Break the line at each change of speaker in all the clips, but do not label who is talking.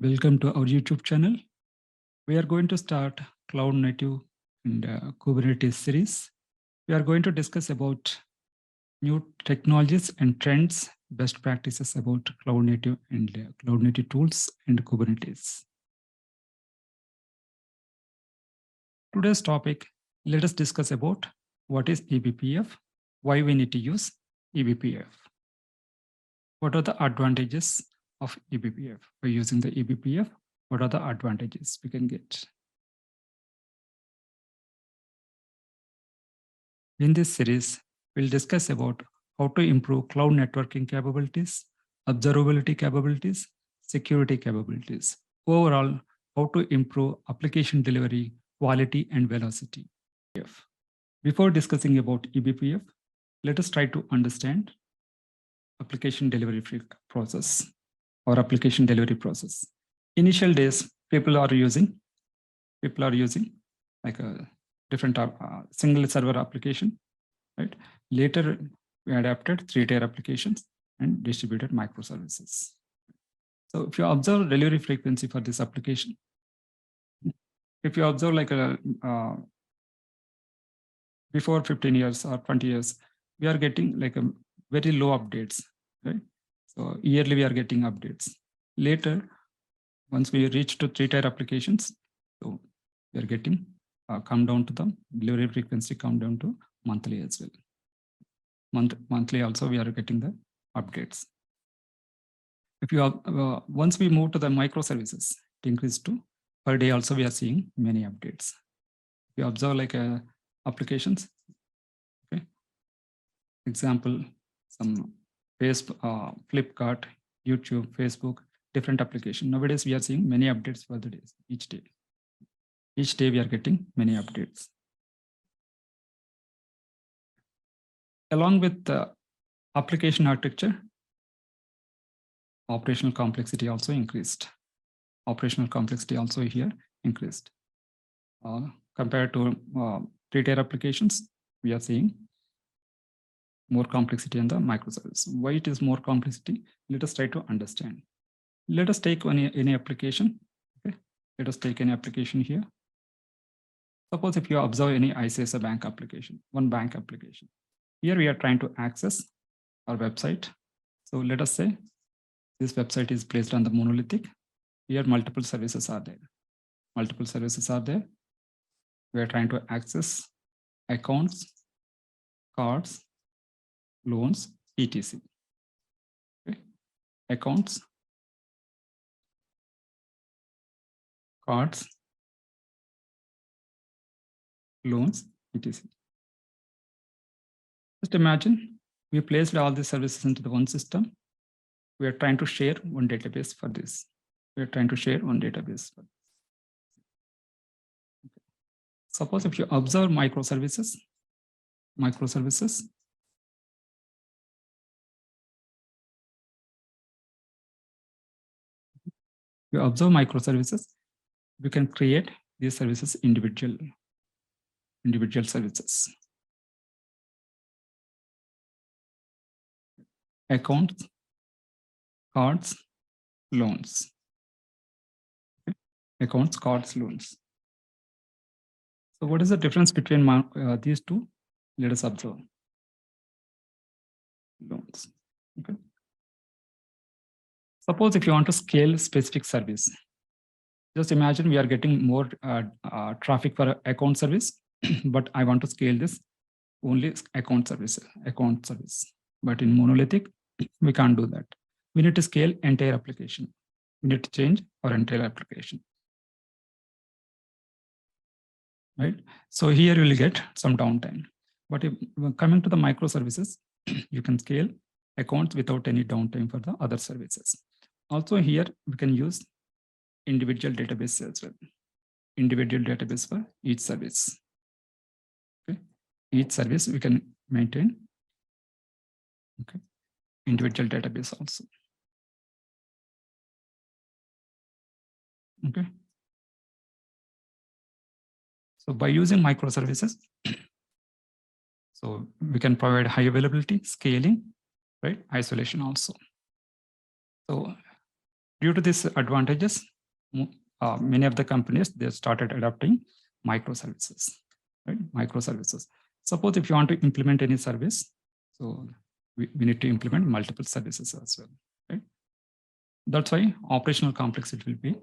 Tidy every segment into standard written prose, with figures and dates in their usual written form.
Welcome to our YouTube channel. We are going to start Cloud Native and Kubernetes series. We are going to discuss about new technologies and trends, best practices about Cloud Native and Cloud Native tools and Kubernetes. Today's topic, let us discuss about what is eBPF, why we need to use eBPF. What are the advantages of eBPF? By using the eBPF, what are the advantages we can get? In this series, we'll discuss about how to improve cloud networking capabilities, observability capabilities, security capabilities. Overall, how to improve application delivery, quality, and velocity. Before discussing about eBPF, let us try to understand application delivery process or application delivery process. Initial days, people are using like a different single server application, right? Later, we adapted 3-tier applications and distributed microservices. So if you observe delivery frequency for this application, if you observe like a before 15 years or 20 years, we are getting like a very low updates, right? So yearly we are getting updates. Later, once we reach to 3-tier applications, so we are getting come down to the delivery frequency, come down to monthly as well. Monthly also we are getting the updates. If you once we move to the microservices, it increased to per day also we are seeing many updates. We observe like applications. Okay. Example, some Facebook, Flipkart, YouTube, Facebook, different application. Nowadays we are seeing many updates for the days each day. Each day we are getting many updates. Along with the application architecture, operational complexity also increased. Operational complexity also here increased. Compared to 3-tier applications, we are seeing more complexity in the microservice. Why it is more complexity? Let us try to understand. Let us take any application. Okay. Let us take any application here. Suppose if you observe any ICICI bank application, one bank application. Here we are trying to access our website. So let us say this website is placed on the monolithic. Here multiple services are there. Multiple services are there. We are trying to access accounts, cards, loans, etc. Okay. Accounts, cards, loans, etc. Just imagine we placed all these services into the one system. We are trying to share one database for this. We are trying to share one database for this. Okay. Suppose if you observe microservices, you observe microservices, you can create these services individual services. Accounts, cards, loans. Okay. Accounts, cards, loans. So what is the difference between these two? Let us observe. Loans. Okay. Suppose if you want to scale specific service, just imagine we are getting more traffic for account service, but I want to scale this only account service. But in monolithic, we can't do that. We need to scale entire application. We need to change our entire application. Right? So here you will get some downtime. But if coming to the microservices, you can scale accounts without any downtime for the other services. Also here, we can use individual database as well. Individual database for each service. Okay. Each service we can maintain. Okay. Individual database also. Okay. So by using microservices, so we can provide high availability, scaling, right? Isolation also. So due to these advantages, many of the companies, they started adopting microservices, right? Microservices. Suppose if you want to implement any service, so we need to implement multiple services as well, right? That's why operational complexity will be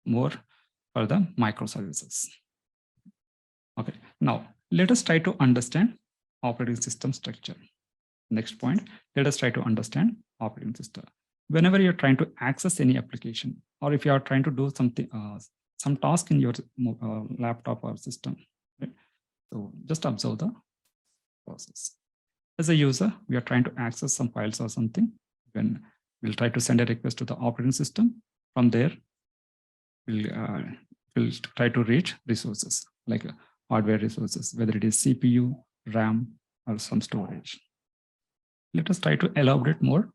more for the microservices. Okay, now let us try to understand operating system structure. Next point, let us try to understand operating system. Whenever you're trying to access any application, or if you are trying to do something, some task in your laptop or system, right? So just observe the process. As a user, we are trying to access some files or something. When we'll try to send a request to the operating system. From there, we'll try to reach resources like hardware resources, whether it is CPU, RAM, or some storage. Let us try to elaborate more.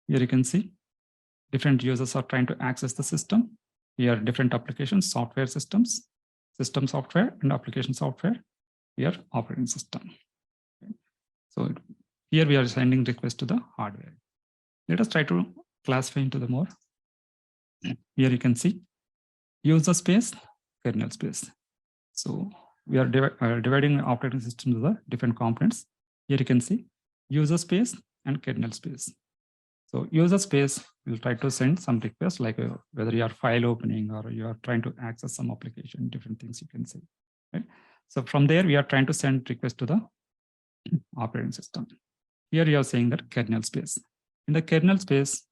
Here you can see different users are trying to access the system. Here are different applications, software systems, system software and application software. Here operating system. So here we are sending request to the hardware. Let us try to classify into the more. Here you can see user space, kernel space. So we are dividing operating system into the different components. Here you can see user space and kernel space. So user space will try to send some requests like whether you are file opening or you are trying to access some application, different things you can see, right? So from there, we are trying to send request to the operating system. Here you are saying that kernel space. In the kernel space,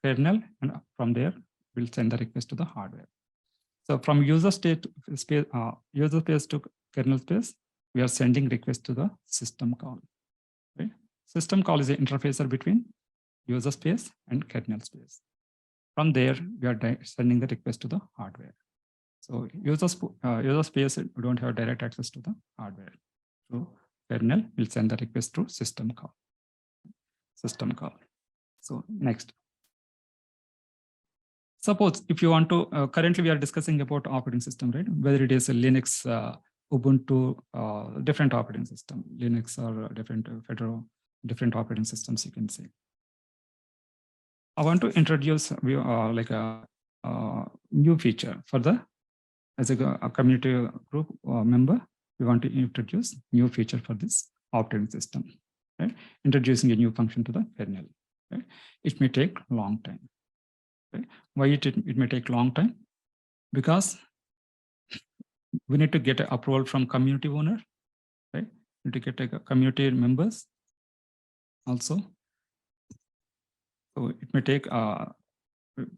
kernel, and from there, we'll send the request to the hardware. So from user space to kernel space, we are sending request to the system call. Right? System call is an interfacer between user space and kernel space. From there, we are sending the request to the hardware. So user space, we don't have direct access to the hardware. So kernel will send the request to system call. System call. So next. Suppose if you want to, currently we are discussing about operating system, right? Whether it is a Linux, Ubuntu, different operating system, Linux or different Fedora, different operating systems you can say. I want to introduce like a new feature for the, as a community group member, we want to introduce new feature for this operating system, right? Introducing a new function to the kernel, right? It may take a long time. Right? Why it may take a long time? Because we need to get an approval from community owner, right? We need to get a community members also. So it may take,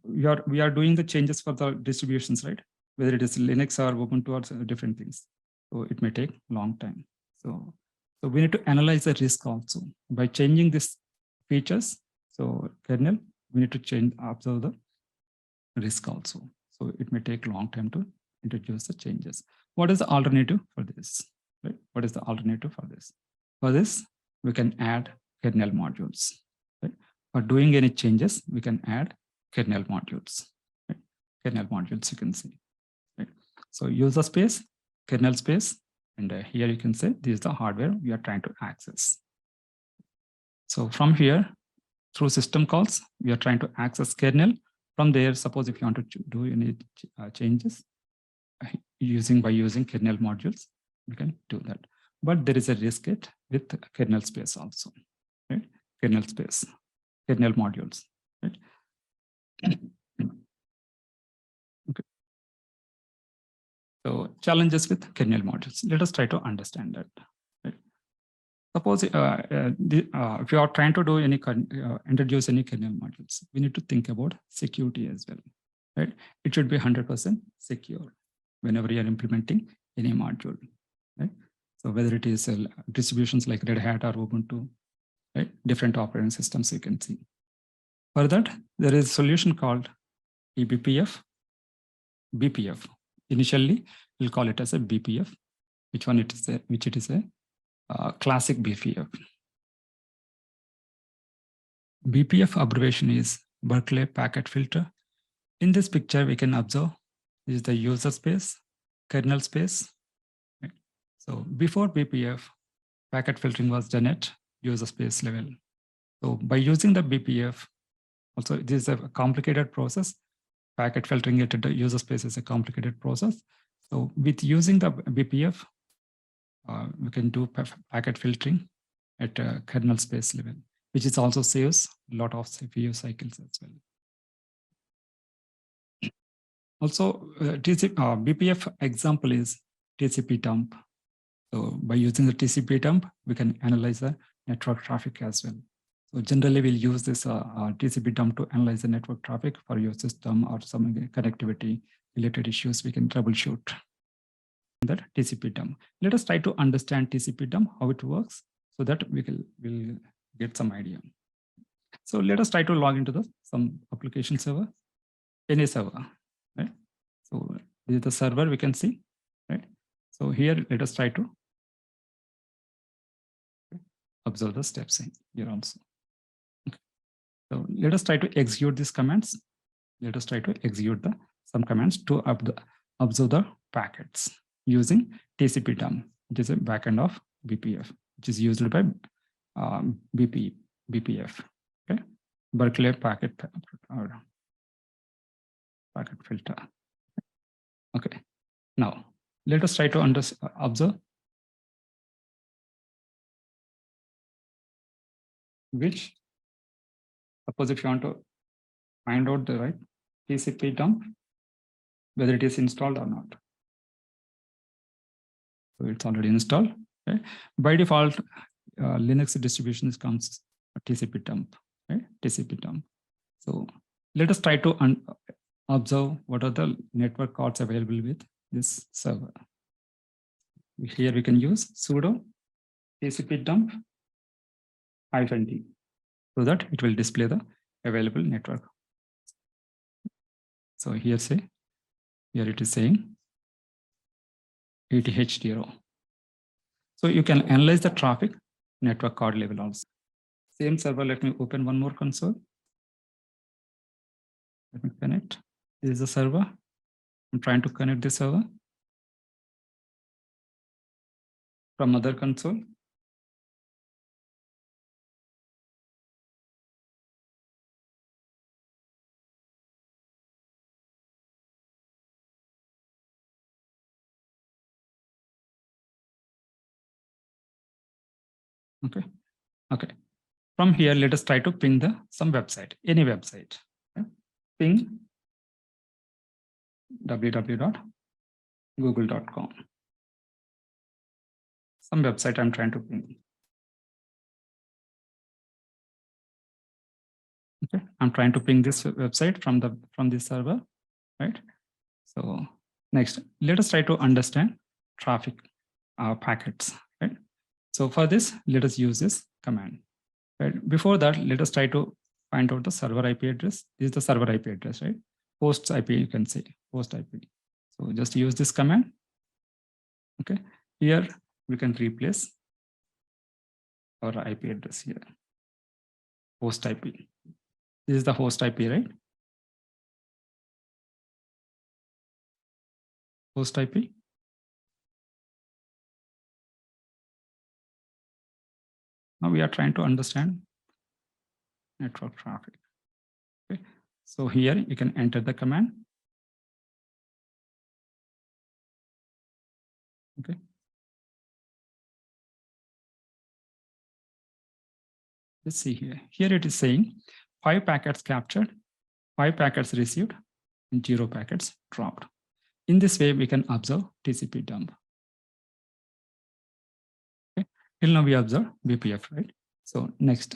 we are doing the changes for the distributions, right? Whether it is Linux or Ubuntu or different things. So it may take a long time. So we need to analyze the risk also by changing these features. So kernel, we need to observe the risk also. So it may take a long time to introduce the changes. What is the alternative for this? Right? What is the alternative for this? For this, we can add kernel modules. Right? For doing any changes, we can add kernel modules. Right? Kernel modules you can see. Right? So user space, kernel space, and here you can say this is the hardware we are trying to access. So from here, through system calls, we are trying to access kernel. From there, suppose if you want to do any changes by using kernel modules, we can do that. But there is a risk with kernel space also, right? Kernel space, kernel modules, right? Okay. So challenges with kernel modules. Let us try to understand that. Right? Suppose if you are trying to do any introduce any kernel modules, we need to think about security as well, right? It should be 100% secure whenever you are implementing any module, right? So whether it is distributions like Red Hat or Ubuntu, right? Different operating systems you can see. For that, there is a solution called eBPF, BPF. Initially, we'll call it as a BPF, which it is a Classic BPF. BPF abbreviation is Berkeley Packet Filter. In this picture, we can observe this is the user space, kernel space. Right? So before BPF, packet filtering was done at user space level. So by using the BPF, also this is a complicated process. packet filtering at the user space is a complicated process. So with using the BPF, we can do packet filtering at a kernel space level, which is also saves a lot of CPU cycles as well. Also, BPF example is TCPDUMP. So by using the TCPDUMP, we can analyze the network traffic as well. So generally, we'll use this TCPDUMP to analyze the network traffic for your system or some connectivity related issues we can troubleshoot. That TCPDUMP. Let us try to understand TCPDUMP, how it works, so that we'll get some idea. So let us try to log into some application server, any server, right? So this is the server we can see, right? So here, let us try to observe the steps in here also. Okay. So let us try to execute these commands. Let us try to execute some commands to observe the packets using TCPDUMP, which is a backend of BPF, which is used by BPF, okay? Berkeley packet filter. Okay. Now let us try to observe which, suppose if you want to find out the right TCPDUMP, whether it is installed or not. So it's already installed. Okay? By default, Linux distributions comes TCPDUMP, right? TCPDUMP. So let us try to observe what are the network cards available with this server. Here we can use sudo TCPDUMP -d so that it will display the available network. So here it is saying 80H0. So you can analyze the traffic network card level also. Same server, let me open one more console. Let me connect. This is the server. I'm trying to connect this server from other console. Okay. From here, let us try to ping some website, any website. Okay? Ping www.google.com. Some website I'm trying to ping. Okay, I'm trying to ping this website from this server, right? So next, let us try to understand traffic packets, right? So for this, let us use this command. Right? Before that, let us try to find out the server IP address. This is the server IP address, right? Host IP, you can say host IP. So just use this command. Okay, here we can replace our IP address here. Host IP. This is the host IP, right? Host IP. Now we are trying to understand network traffic. Okay, so here you can enter the command. Okay. Let's see here. Here it is saying 5 packets captured, 5 packets received, and 0 packets dropped. In this way, we can observe TCPDUMP. Okay. Till now we observe BPF, right? So next,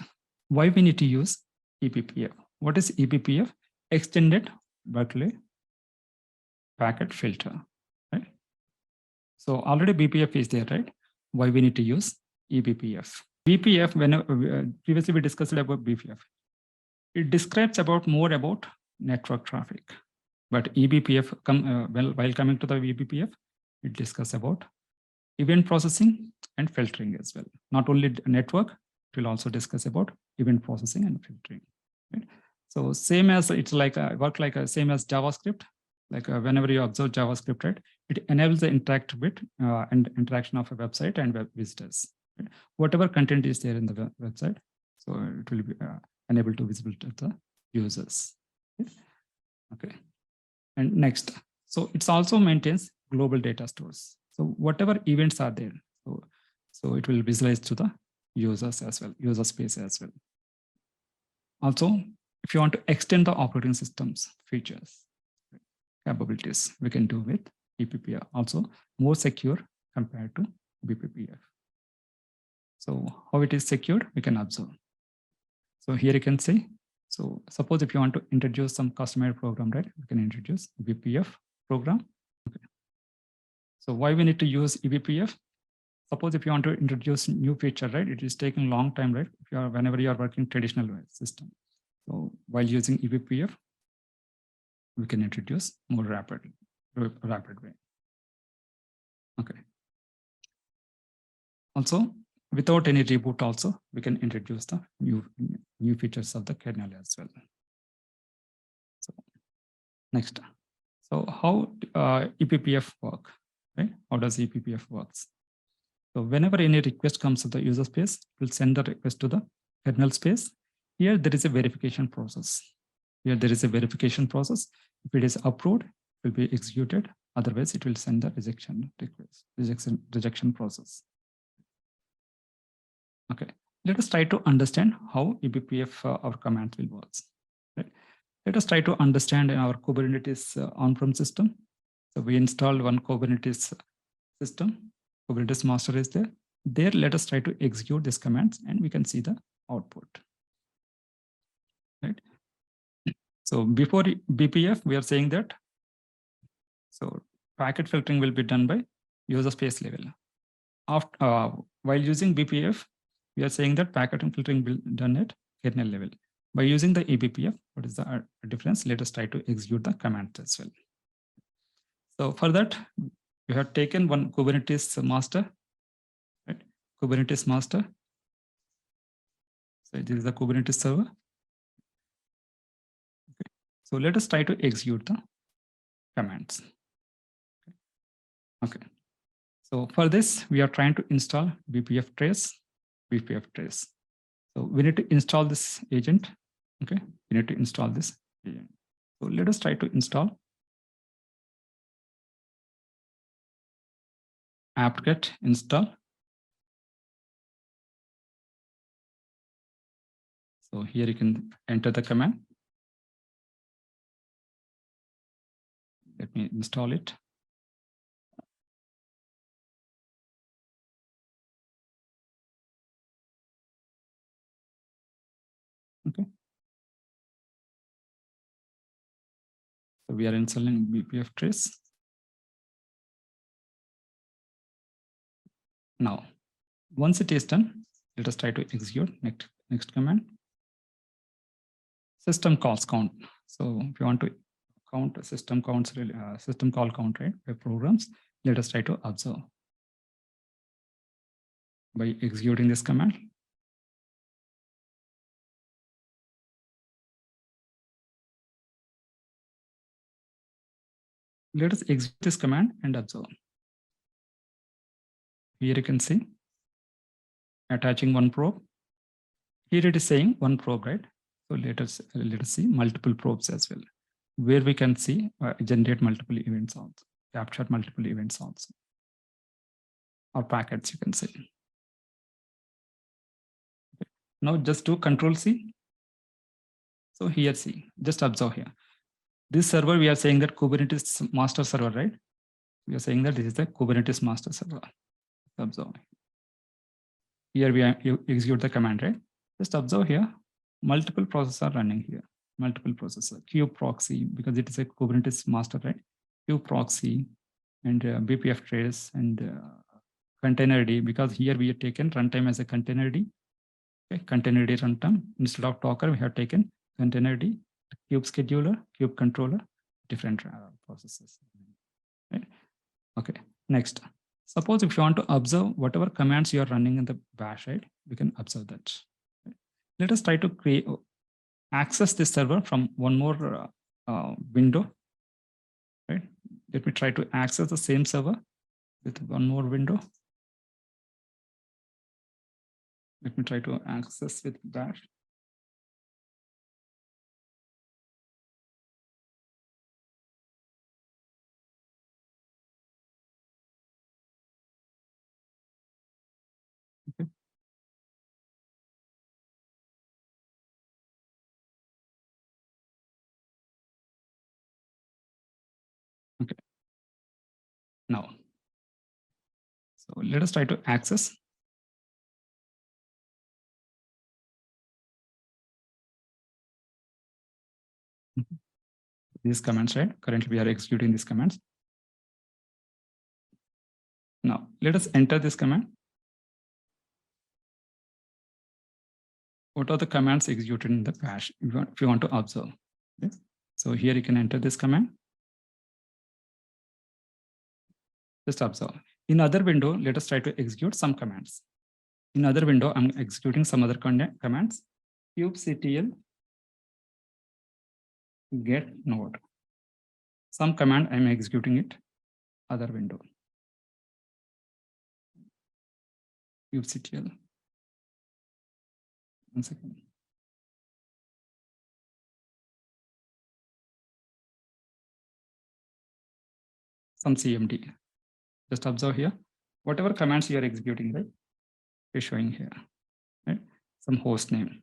why we need to use eBPF? What is eBPF? Extended Berkeley packet filter, right? So already BPF is there, right? Why we need to use eBPF? BPF, when previously we discussed about BPF, it describes more about network traffic. But eBPF, while coming to the eBPF, it discusses about event processing and filtering as well. Not only network, it will also discuss about event processing and filtering. Right? So same as it's like same as JavaScript. Like whenever you observe JavaScript, right, it enables the interaction of a website and web visitors. Right? Whatever content is there in the website, so it will be enabled to visible to the users. Okay. And next, so it's also maintains global data stores. So whatever events are there, so it will visualize to the users as well, user space as well. Also, if you want to extend the operating system's features, capabilities, we can do with eBPF, also more secure compared to BPF. So how it is secured, we can observe. So here you can see, so suppose if you want to introduce some customized program, right, we can introduce BPF program. Okay. So why we need to use eBPF? Suppose if you want to introduce new feature, right, it is taking a long time, right? If you are, whenever you are working traditional system. So while using eBPF, we can introduce more rapid way. Okay. Also, without any reboot, also we can introduce the new features of the kernel as well. So next, so how eBPF work? Right? How does eBPF works? So whenever any request comes to the user space, it will send the request to the kernel space. Here there is a verification process. Here there is a verification process. If it is approved, it will be executed. Otherwise, it will send the rejection request, rejection process. Okay, let us try to understand how eBPF our commands will work. Right? Let us try to understand in our Kubernetes on-prem system. So we installed one Kubernetes system. Kubernetes master is there. There, let us try to execute these commands and we can see the output. Right? So before BPF, we are saying that, so packet filtering will be done by user space level. After, while using BPF, we are saying that packet filtering will be done at kernel level. By using the eBPF, what is the difference? Let us try to execute the command as well. So for that, we have taken one Kubernetes master, right? Kubernetes master. So this is the Kubernetes server. Okay. So let us try to execute the commands. Okay. So for this, we are trying to install bpftrace. So we need to install this agent. Okay. We need to install this agent. So let us try to install apt-get install. So here you can enter the command. Let me install it. Okay. So we are installing bpftrace. Now, once it is done, let us try to execute next command. System calls count. So if you want to count system counts, system call count, right, by programs, let us try to observe by executing this command. Let us execute this command and observe. Here you can see attaching one probe. Here it is saying one probe, right? So let us see multiple probes as well, where we can see generate multiple events also, capture multiple events also, or packets you can say. Okay. Now just do Control C. So here see, just observe here. This server, we are saying that Kubernetes master server, right? We are saying that this is the Kubernetes master server. Observe. Here we execute the command, right? Just observe here, multiple processes are running here. Multiple processor, kubeproxy, because it is a Kubernetes master, right? kubeproxy and bpftrace and containerd, because here we have taken runtime as a containerd. Okay, containerd runtime. Instead of Docker, we have taken containerd, kube scheduler, kube controller, different processes. Right? Okay, next. Suppose if you want to observe whatever commands you are running in the bash, right? We can observe that. Right? Let us try to access this server from one more window, right? Let me try to access the same server with one more window. Let me try to access with bash. now. So let us try to access. These commands, right? Currently we are executing these commands. Now let us enter this command. What are the commands executed in the cache if you want to observe? Okay. So here you can enter this command. Just observe. In other window, let us try to execute some commands. In other window, I'm executing some other commands. kubectl get node. Some command I'm executing it. Other window. kubectl. 1 second. Some CMD. Just observe here. Whatever commands you are executing, right, is showing here. Right? Some host name.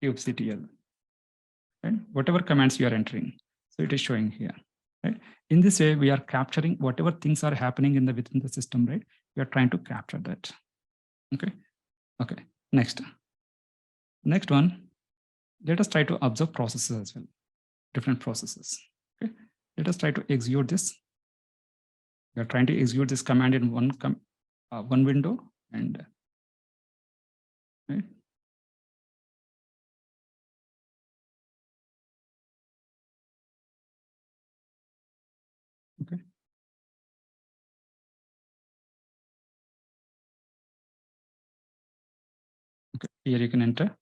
kubectl. Right? Whatever commands you are entering, so it is showing here. Right? In this way, we are capturing whatever things are happening within the system. Right? We are trying to capture that. Okay. Okay. Next one. Let us try to observe processes as well. Different processes. Okay. Let us try to execute this. We are trying to execute this command in one window and right. Okay. Okay. Here you can enter.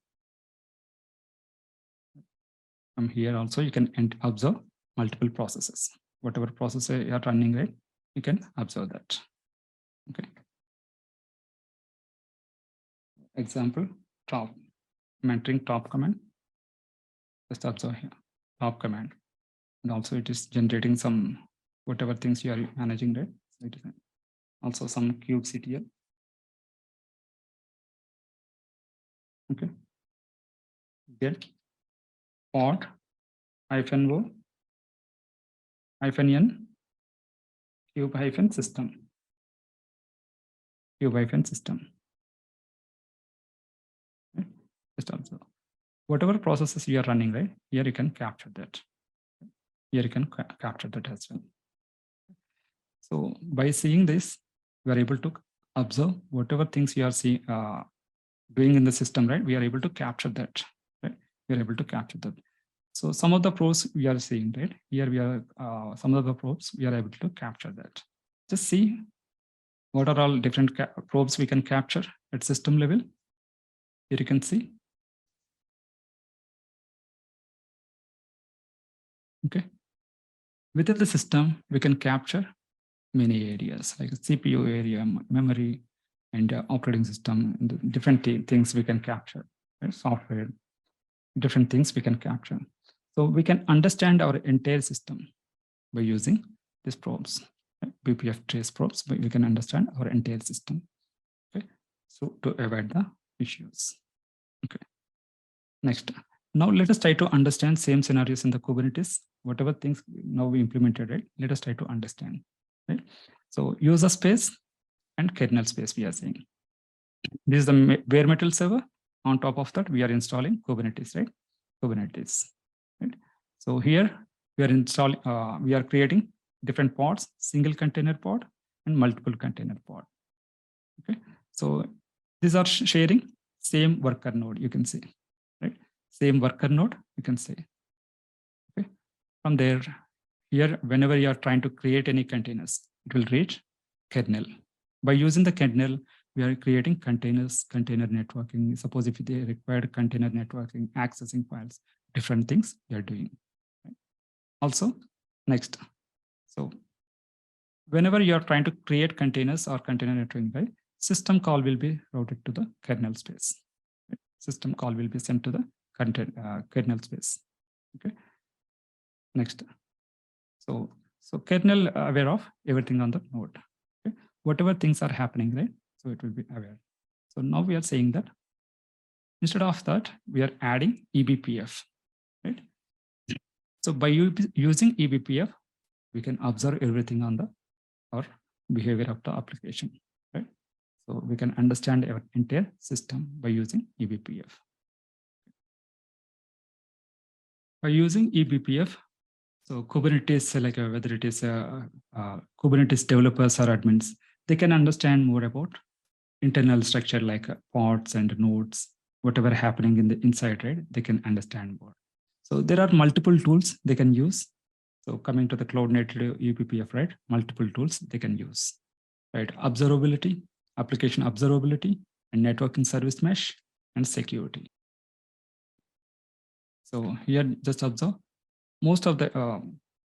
From here also you can observe multiple processes. Whatever process you are running, right, you can observe that. Okay. Example, top. I'm entering top command. Just observe here, top command. And also it is generating some whatever things you are managing, right? So it is also some kubectl. Okay. Get pod -o -n cube -system. Cube system. Okay. Just observe. Whatever processes you are running, right? Here you can capture that. Here you can capture that as well. So by seeing this, we are able to observe whatever things you are seeing doing in the system, right? We are able to capture that, right? We are able to capture that. So some of the probes we are seeing, right? Here we are, some of the probes we are able to capture that. Just see what are all different probes we can capture at system level. Here you can see. Okay. Within the system, we can capture many areas like CPU area, memory, and operating system, and different things we can capture, right? Software, different things we can capture. So we can understand our entire system by using these probes, right? BPF trace probes, but we can understand our entire system. Okay, so to avoid the issues. Okay, next. Now let us try to understand same scenarios in the Kubernetes. Whatever things now we implemented, right? Let us try to understand, right? So user space and kernel space we are saying. This is the bare metal server. On top of that, we are installing Kubernetes, right? Kubernetes, right? So here we are installing, we are creating different pods, single container pod and multiple container pod. Okay, so these are sharing same worker node, you can say, right? Same worker node, you can say. Okay, from there, here, whenever you are trying to create any containers, it will reach kernel. By using the kernel, we are creating containers, container networking. Suppose if they required container networking, accessing files, different things we are doing. Right? Also, next. So whenever you are trying to create containers or container networking, right, system call will be routed to the kernel space. Right? System call will be sent to the kernel space. Okay. Next. So kernel aware of everything on the node. Okay? Whatever things are happening, right? So it will be aware. So now we are saying that instead of that, we are adding eBPF, right? So by using eBPF, we can observe everything on the or behavior of the application, right? So we can understand our entire system by using eBPF. By using eBPF, so Kubernetes, like whether it is Kubernetes developers or admins, they can understand more about internal structure like pods and nodes, whatever happening in the inside, right? They can understand more. So there are multiple tools they can use. So coming to the cloud native eBPF, right? Multiple tools they can use, right? Observability, application observability, and networking service mesh, and security. So here, just observe most of the,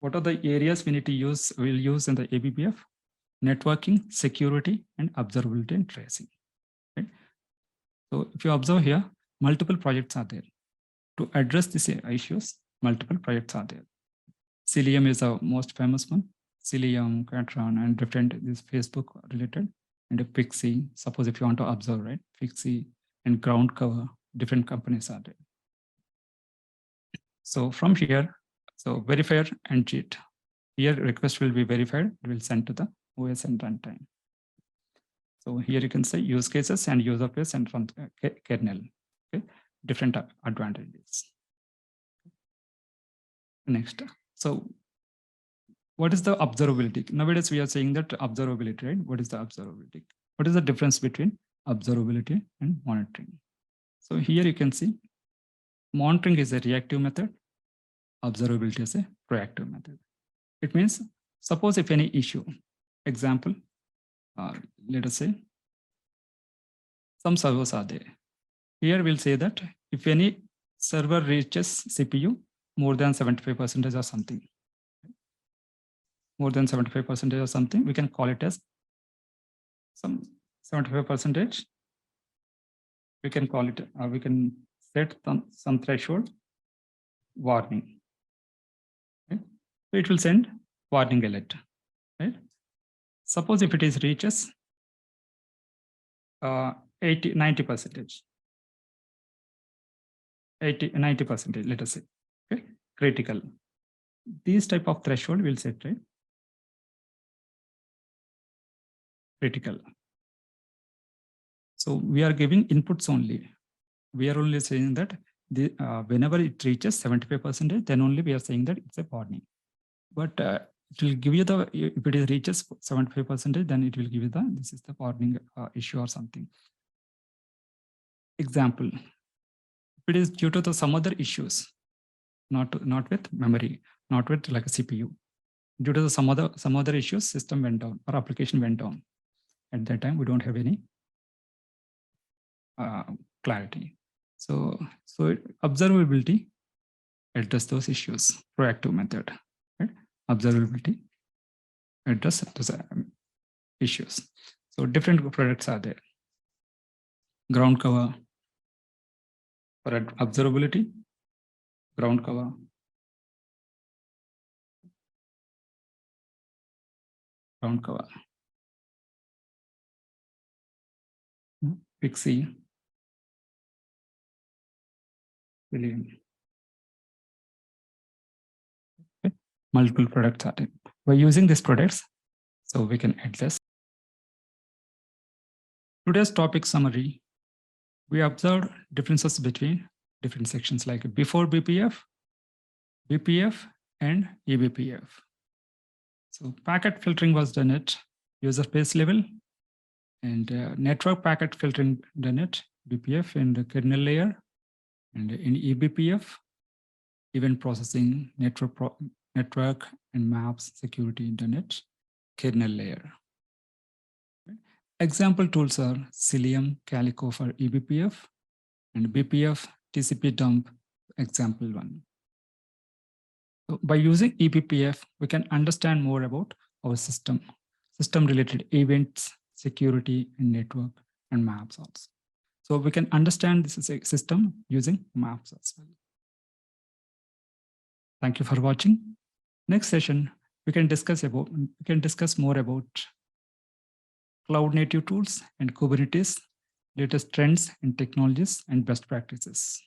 what are the areas we need to use, we'll use in the eBPF? Networking, security, and observability and tracing, right? So if you observe here, multiple projects are there. To address these issues, multiple projects are there. Cilium is the most famous one. Cilium, Catron, and different, this Facebook related, and a Pixie. Suppose if you want to observe, right? Pixie and ground cover, different companies are there. So from here, so verifier and cheat. Here request will be verified, it will send to the OS and runtime. So here you can say use cases and user base and from kernel, okay? Different advantages. Next, so what is the observability? Nowadays we are saying that observability, right? What is the observability? What is the difference between observability and monitoring? So here you can see monitoring is a reactive method, observability is a proactive method. It means, suppose if any issue, example, let us say some servers are there. Here we'll say that if any server reaches CPU more than 75% or something, more than 75% or something, we can call it as some 75%. We can call it, we can set some threshold warning. Okay? So it will send warning alert, right? Suppose if it is reaches 90%, 90%, let us say, okay, critical. These type of threshold will set, right? Critical. So we are giving inputs only. We are only saying that the, whenever it reaches 75%, then only we are saying that it's a warning. But it will give you the, if it reaches 75%, then it will give you the, this is the warning issue or something. Example, if it is due to the some other issues, not with memory, not with like a CPU, due to the some other issues, system went down or application went down. At that time, we don't have any clarity. So observability address those issues, proactive method, right? Observability address those issues. So different products are there. Ground cover for observability, ground cover. Ground cover. Pixie. Cilium. Okay. Multiple products are there. By using these products, so we can address. Today's topic summary. We observed differences between different sections like before BPF, BPF, and eBPF. So packet filtering was done at user space level, and network packet filtering done at BPF in the kernel layer, and in eBPF, event processing, network and maps security done at kernel layer. Example tools are Cilium, Calico for eBPF, and BPF, TCPDUMP, example one. So by using eBPF, we can understand more about our system-related events, security, and network, and maps also. So we can understand this is a system using maps as well. Thank you for watching. Next session, we can discuss more about cloud native tools and Kubernetes, latest trends and technologies and best practices.